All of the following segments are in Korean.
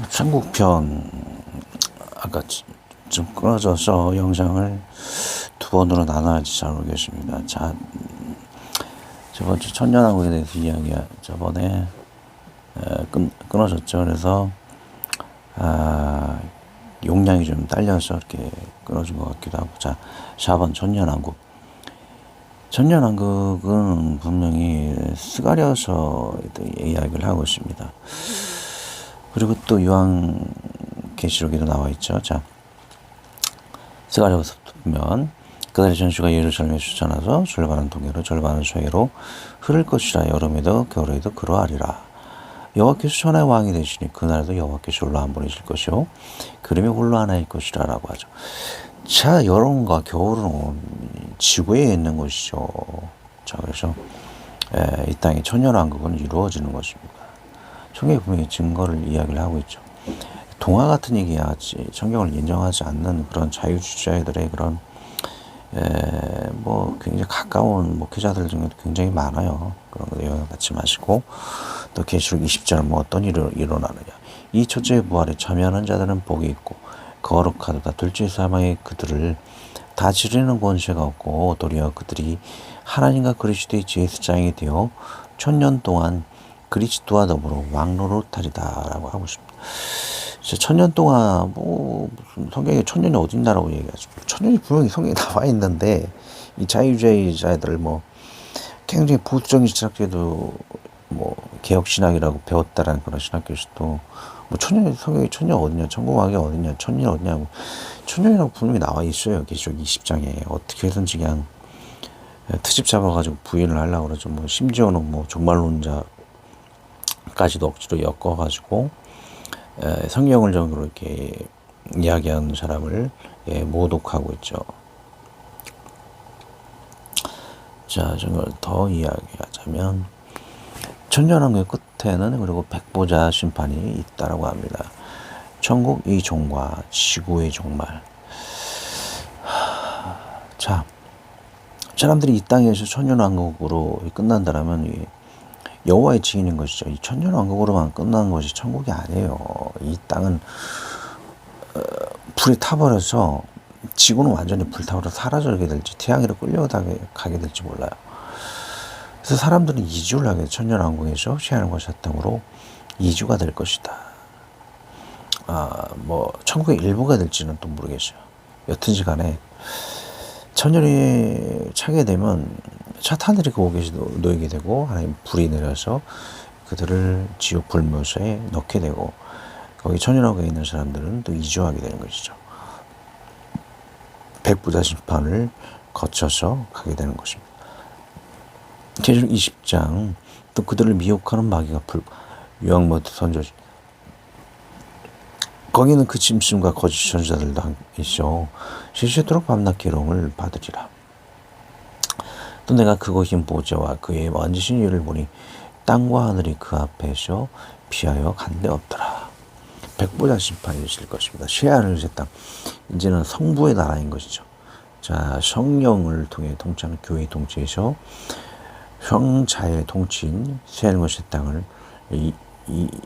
천국편 아까 좀 끊어져서 영상을 두 번으로 나눠야지 잘 모르겠습니다. 자, 저번 주 천년왕국에 대해서 저번에 끊어졌죠. 그래서 용량이 좀 딸려서 이렇게 끊어진 것 같기도 하고. 자, 4번 천년왕국. 천년왕국은 분명히 스가랴서 이야기를 하고 있습니다. 그리고 또 요한계시록에도 나와 있죠. 자, 스가랴서 보면 그날의 전슈가 예루살렘에 추천하서 절반은 동해로 절반은 서해로 흐를 것이라. 여름에도 겨울에도 그러하리라. 여호와께서 천하의 왕이 되시니 그날에도 여호와께서 홀로 안 보내실 것이요 그림이 홀로 하나일 것이라 라고 하죠. 자, 여름과 겨울은 지구에 있는 것이죠. 자, 그래서 이 땅의 천년왕국은 이루어지는 것입니다. 성경에 분명히 증거를 이야기를 하고 있죠. 동화 같은 얘기야. 성경을 인정하지 않는 그런 자유주의자들의 그런 굉장히 가까운 목회자들 중에도 굉장히 많아요. 그런 거 영향 받지 마시고. 또 계시록 20절은 어떤 일이 일어나느냐. 이 첫째 부활에 참여하는 자들은 복이 있고 거룩하도다. 둘째 사망의 그들을 다 지르는 권세가 없고 도리어 그들이 하나님과 그리스도의 제사장이 되어 천년 동안 그리스도와 더불어 왕노릇하리다 라고 하고 있습니다. 천년 동안 무슨 성경에 천년이 어딨나라고 얘기하죠. 천년이 분명히 성경에 나와 있는데 이 자유주의자들 굉장히 보수적인 신학교도 개혁신학이라고 배웠다라는 그런 신학교에서도 성경에 천년 어디냐, 천국왕이 어디냐, 천년 어디냐고. 천년이라고 분명히 나와 있어요. 계시록 20장에. 어떻게 해서든지 그냥 트집 잡아가지고 부인을 하려고 그러죠. 심지어는 종말론자까지도 억지로 엮어가지고 성경을 정도로 이렇게 이야기하는 사람을 모독하고 있죠. 자, 정말 더 이야기하자면 천년왕국의 끝에는 그리고 백보자 심판이 있다라고 합니다. 천국의 종과 지구의 종말. 자, 사람들이 이 땅에서 천년왕국으로 끝난다라면 여호와의 증인인 것이죠. 이 천년왕국으로만 끝난 것이 천국이 아니에요. 이 땅은 불이 타버려서 지구는 완전히 불타버려 사라지게 될지 태양으로 끌려가게 될지 몰라요. 그래서 사람들은 이주를 하게 돼요. 천년왕국에서 시한의 것의 땅으로 이주가 될 것이다. 천국의 일부가 될지는 또 모르겠어요. 여튼지 간에 천년이 차게 되면 사탄들이 그곳에 놓이게 되고 하나님 불이 내려서 그들을 지옥 불못에 넣게 되고 거기 천년왕국에 있는 사람들은 또 이주하게 되는 것이죠. 백부자 심판을 거쳐서 가게 되는 것입니다. 계시록 20장 또 그들을 미혹하는 마귀가 풀고 유황모드 선저지 거기는 그 짐승과 거짓 선지자들도 있어 실시토록 밤낮 괴로움을 받으리라. 또 내가 그곳 흰 보좌와 그의 만지신 이를 보니 땅과 하늘이 그 앞에서 피하여 간데 없더라. 백보자 심판이 있을 것입니다. 쇠하늘 새 땅. 이제는 성부의 나라인 것이죠. 자, 성령을 통해 통치하는 교회의 통치에서 성자의 통치인 쇠하늘 새 땅을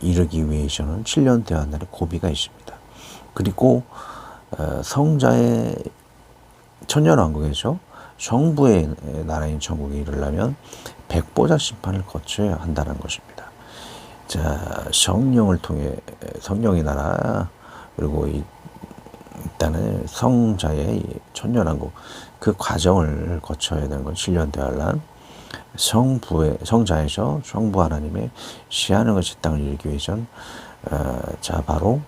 이르기 위해서는 7년 대환날의 고비가 있습니다. 그리고 성자의 천년왕국에서 성부의 나라인 천국에 이르려면 백보자 심판을 거쳐야 한다는 것입니다. 자, 성령을 통해 성령의 나라 그리고 일단은 성자의 천년왕국 그 과정을 거쳐야 되는 건 7년 대환란. 성자에서 성부 하나님의 시하는 것이 땅을 이루기 위해선 바로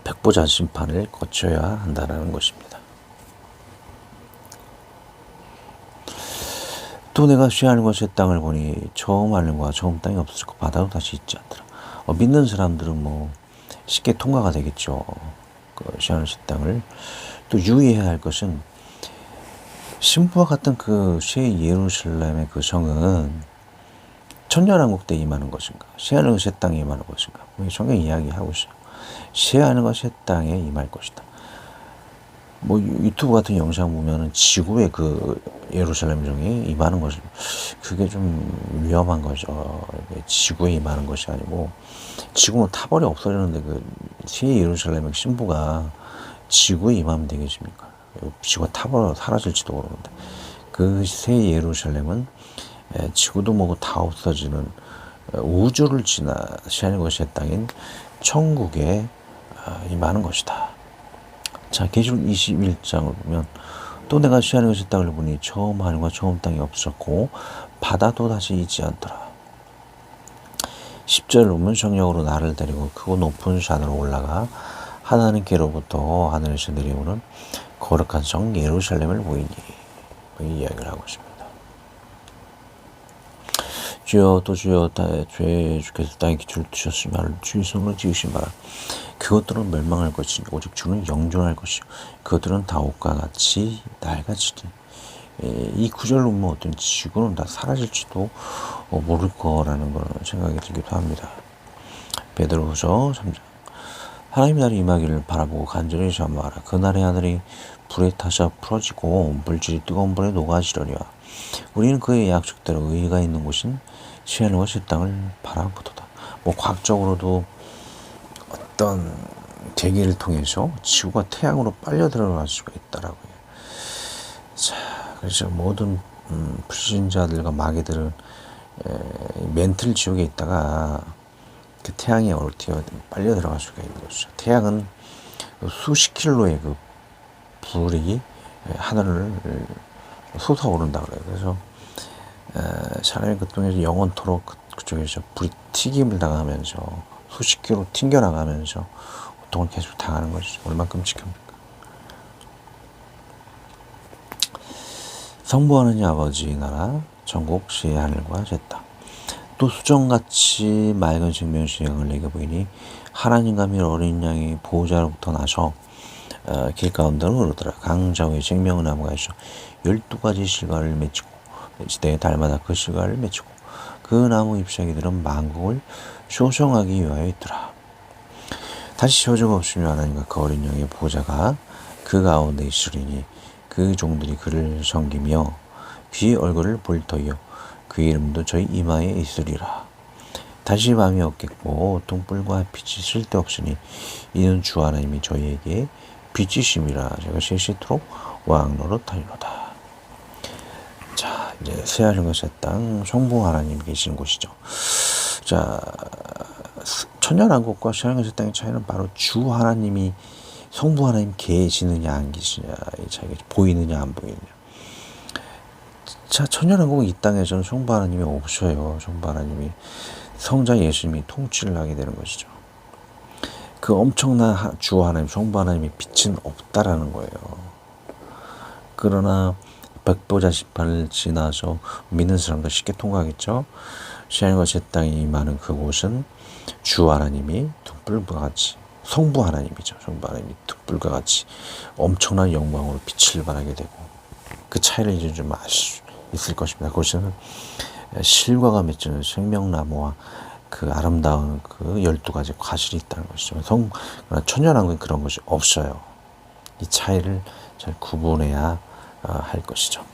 백보자 심판을 거쳐야 한다는 것입니다. 또 내가 시하는 것의 땅을 보니 처음 하늘과 처음 땅이 없어지고 바다도 다시 있지 않더라. 믿는 사람들은 쉽게 통과가 되겠죠. 그 시하는 것의 땅을. 또 유의해야 할 것은 신부와 같은 그 새 예루살렘의 그 성은 천년왕국 때 임하는 것인가, 새하늘 것의 땅에 임하는 것인가. 성경이 이야기하고 있어요. 새하늘 것의 땅에 임할 것이다. 뭐 유튜브 같은 영상 보면은 지구의 그 예루살렘 정이 임하는 것이 그게 좀 위험한 거죠. 지구에 임하는 것이 아니고 지구는 타버리 없어지는데 그 새 예루살렘의 신부가 지구에 임하면 되겠습니까? 지구가 타버려 사라질지도 모르는데 그 새 예루살렘은 지구도 뭐고 다 없어지는 우주를 지나시는 것의 땅인 천국에 임하는 것이다. 자, 계시록 21장을 보면 또 내가 시하는 것의 땅을 보니 처음 하늘과 처음 땅이 없었고 바다도 다시 있지 않더라. 10절을 보면 성령으로 나를 데리고 크고 높은 산으로 올라가 하나님께로부터 하늘에서 내려오는 거룩한 성 예루살렘을 보이니 이 이야기를 하고 있습니다. 주여 또 주여 죄 주께서 땅에 기초를 두셨으면 주의 손으로 지으신 바라. 그것들은 멸망할 것이니 오직 주는 영존할 것이요 그것들은 다 옷과 같이 낡아지니. 이 구절로 보면 어떤 지구는 다 사라질지도 모를 거라는 그런 생각이 들기도 합니다. 베드로후서 3장 하나님의 날이 임하기를 바라보고 간절히 잠마하라. 그날의 하늘이 불에 타서 풀어지고 물질이 뜨거운 불에 녹아지려니와 우리는 그의 약속대로 의의가 있는 곳인 시하늘과 새 땅을 바라보도다. 뭐 과학적으로도 어떤 계기를 통해서 지구가 태양으로 빨려 들어갈 수가 있다라고요. 자, 그래서 모든 불신자들과 마귀들은 멘틀 지옥에 있다가 그 태양에 얼티어 빨려 들어갈 수가 있는 것이죠. 태양은 수십 킬로의 그 불이 하늘을 솟아오른다 그래요. 그래서 사람이 그 통해서 영원토록 그쪽에서 불이 튀김을 당하면서 수십 킬로 튕겨나가면서 고통을 계속 당하는 것이죠. 얼마나 끔찍합니까? 성부하느니 아버지 나라 전국 시의 하늘과 새 땅 또 수정같이 맑은 생명수의 양을 내게 보이니 하나님과 및 어린 양이 보호자로부터 나서 길 가운데로 흐르더라. 강자 위에 생명의 나무가 있어 12가지 실과를 맺히고 시대의 달마다 그 실과를 맺히고 그 나무 잎사귀들은 만국을 쇼성하기 위하여 있더라. 다시 저주가 없으며 하나님과 그 어린 양의 보호자가 그 가운데 있으리니 그 종들이 그를 섬기며 그의 얼굴을 볼 터이요 그 이름도 저희 이마에 있으리라. 다시 밤이 없겠고 등불과 빛이 쓸데없으니 이는 주 하나님이 저희에게 빛이심이라. 제가 세시토록 왕노릇하리로다. 자, 이제 새하늘과 새 땅 성부 하나님 계시는 곳이죠. 자, 천년왕국과 새하늘과 새 땅의 차이는 바로 주 하나님이 성부 하나님 계시느냐 안 계시느냐 이 차이가 보이느냐 안 보이느냐. 자, 천년왕국은 이 땅에서는 성부 하나님이 없어요. 성부 하나님이 성자 예수님이 통치를 하게 되는 것이죠. 그 엄청난 주 하나님, 성부 하나님의 빛은 없다라는 거예요. 그러나 백보자 심판을 지나서 믿는 사람도 쉽게 통과하겠죠. 시간과 새 땅이 임하는 그곳은 주 하나님이 등불과 같이 성부 하나님이죠. 성부 하나님이 등불과 같이 엄청난 영광으로 빛을 발하게 되고 그 차이를 이제 좀 알 수 있을 것입니다. 그것은 실과가 맺히는 생명나무와 그 아름다운 그 12가지 과실이 있다는 것이죠. 천년왕국은 그런 것이 없어요. 이 차이를 잘 구분해야 할 것이죠.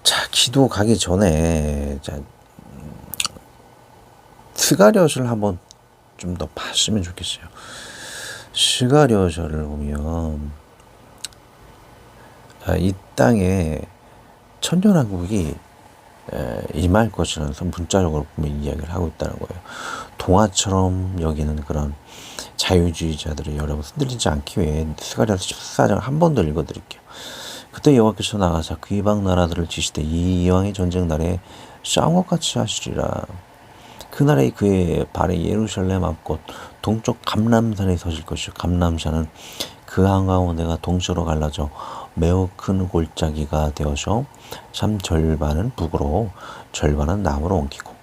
자, 기도 가기 전에 스가랴서를 한번 좀 더 봤으면 좋겠어요. 스가랴서를 보면 이 땅에 천년왕국이 임할 것이라는 문자적으로 보면 이야기를 하고 있다는 거예요. 동화처럼 여기는 그런 자유주의자들을 여러분 흔들리지 않기 위해 스가랴서 14장을 한 번 더 읽어드릴게요. 그때 여호와께서 나가사 그 이방 나라들을 지시되 이 이왕의 전쟁 날에 싸운 것 같이 하시리라. 그날에 그의 발에 예루살렘 앞곳 동쪽 감람산에 서실 것이요 감람산은 그 한가운데가 동서로 갈라져 매우 큰 골짜기가 되어서 참 절반은 북으로 절반은 남으로 옮기고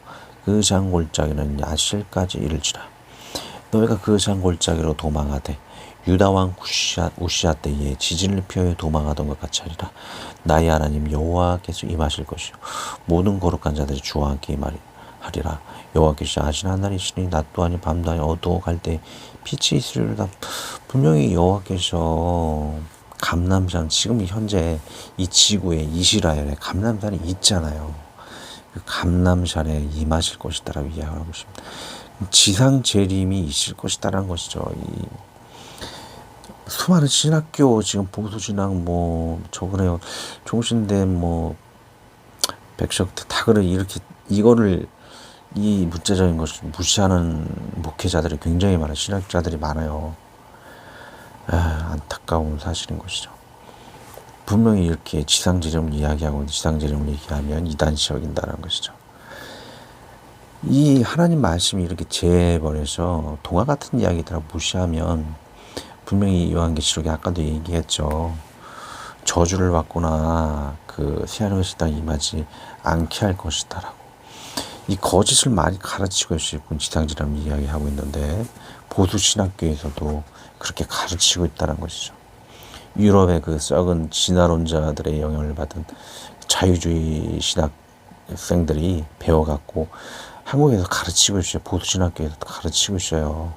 그 산 골짜기는 야실까지 이를지라. 너희가 그 산 골짜기로 도망하되 유다 왕 우시아 때에 지진을 피하여 도망하던 것 같이 하리라. 나의 하나님 여호와께서 임하실 것이요 모든 거룩한 자들이 주와 함께 임하리. 하리라. 여호와께서 아신 하늘이 있으니 낮도 아니 밤도 아니 어두워 갈 때 빛이 있으리로다. 분명히 여호와께서 감람산, 지금 현재 이 지구에 이스라엘에 감람산이 있잖아요. 그 감람산에 임하실 것이다라고 이야기하고 있습니다. 지상 재림이 있을 것이다라는 것이죠. 이 수많은 신학교 지금 보수신앙 뭐 저거네요. 종신대 뭐 백석대 다 그래 이렇게 이거를 이 문자적인 것을 무시하는 목회자들이 굉장히 많아요. 신학자들이 많아요. 안타까운 사실인 것이죠. 분명히 이렇게 지상재림을 이야기하고 지상재림을 얘기하면 이단시 여긴다는 것이죠. 이 하나님 말씀이 이렇게 재해버려서 동화 같은 이야기들을 무시하면 분명히 요한계시록에 아까도 얘기했죠. 저주를 받거나 그 새하늘의 땅에 임하지 않게 할 것이다라고. 이 거짓을 많이 가르치고 있고 지상재림을 이야기하고 있는데 보수 신학교에서도 그렇게 가르치고 있다는 것이죠. 유럽의 그 썩은 진화론자들의 영향을 받은 자유주의 신학생들이 배워갖고 한국에서 가르치고 있어요. 보수 신학교에서 가르치고 있어요.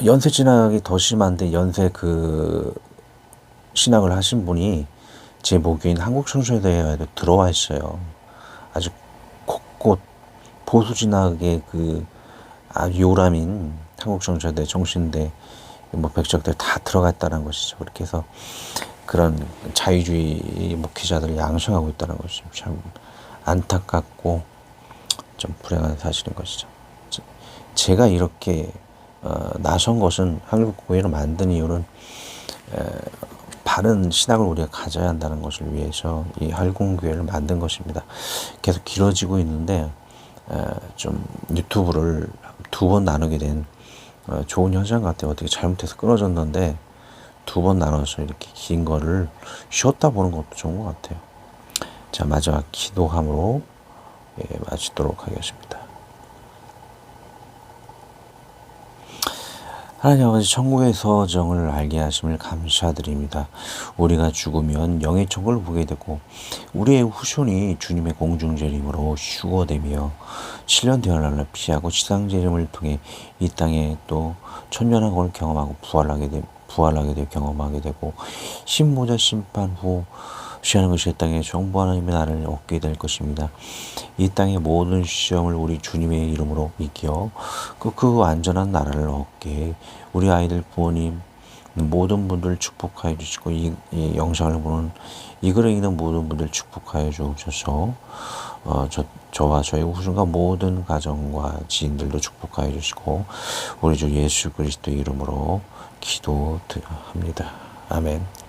연세 진학이 더 심한데 연세 그 신학을 하신 분이 제 목요인 한국청소년대회에도 들어와 있어요. 아주 곳곳 보수 진학의 그 요람인 한국청소년대, 정신대, 뭐 백석대 다 들어가 있다는 것이죠. 그렇게 해서 그런 자유주의 목회자들을 양성하고 있다는 것이 참 안타깝고 좀 불행한 사실인 것이죠. 제가 이렇게 나선 것은 한국교회를 만든 이유는 바른 신학을 우리가 가져야 한다는 것을 위해서 이 할공교회를 만든 것입니다. 계속 길어지고 있는데 좀 유튜브를 2번 나누게 된 좋은 현상 같아요. 어떻게 잘못해서 끊어졌는데 2번 나눠서 이렇게 긴 거를 쉬었다 보는 것도 좋은 것 같아요. 자, 마지막 기도함으로 마치도록 하겠습니다. 하나님 아버지, 천국의 서정을 알게 하심을 감사드립니다. 우리가 죽으면 영의 천국을 보게 되고 우리의 후손이 주님의 공중재림으로 휴거되며 7년 대환란을 피하고 지상재림을 통해 이 땅에 또 천년한 것을 경험하고 부활하게 되어 경험하게 되고 신보자 심판 후 시하는 것이 이 땅에 정부 하나님의 나라를 얻게 될 것입니다. 이 땅의 모든 시험을 우리 주님의 이름으로 이겨 그 완전한 나라를 얻게 우리 아이들, 부모님, 모든 분들 축복하여 주시고 이 영상을 보는 이 글을 읽는 모든 분들 축복하여 주셔서 저와 저의 후손과 모든 가정과 지인들도 축복하여 주시고 우리 주 예수 그리스도 이름으로 기도합니다. 아멘.